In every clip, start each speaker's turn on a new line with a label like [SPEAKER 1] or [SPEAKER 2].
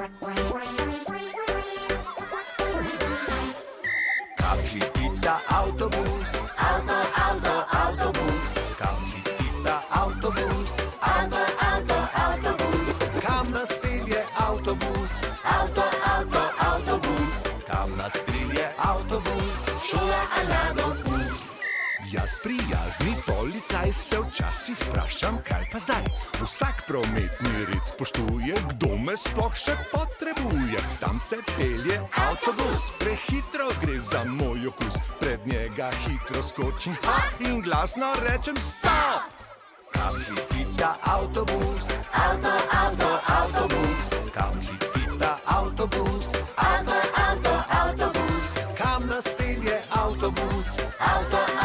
[SPEAKER 1] Kam hitita avtobus, avtobus. Kam hitita avtobus, avtobus. Kam nas pelje avtobus, avtobus. Kam nas pelje avtobus, šola ali dopust. Jaz prijazni policaj se včasih vprašam, kaj pa zdaj? Vsak prometni red spoštuje, kdo me sploh še potrebuje. Tam se pelje avtobus, prehitro gre za moj okus. Pred njega hitro skočim in glasno rečem stop! Kam hitita avtobus, avtobus. Kam hitita avtobus, avtobus. Kam nas pelje avtobus, avtobus.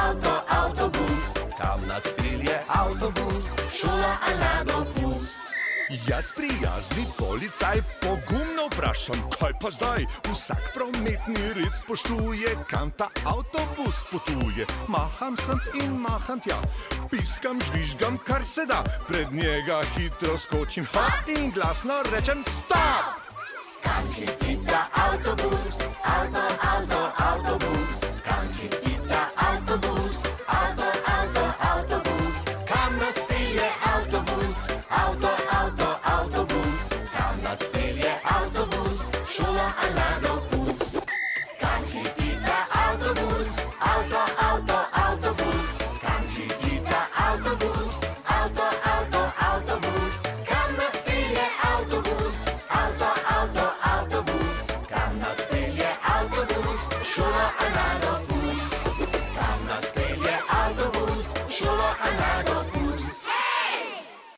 [SPEAKER 1] Kam nas pelje avtobus, šola ali dopust. Jaz prijazni policaj pogumno vprašam, kaj pa zdaj? Vsak prometni red spoštuje, kam ta avtobus potuje. Maham sem in maham tja, piskam, žvižgam, kar se da. Pred njega hitro skočim in glasno rečem stop! Kam hitita avtobus,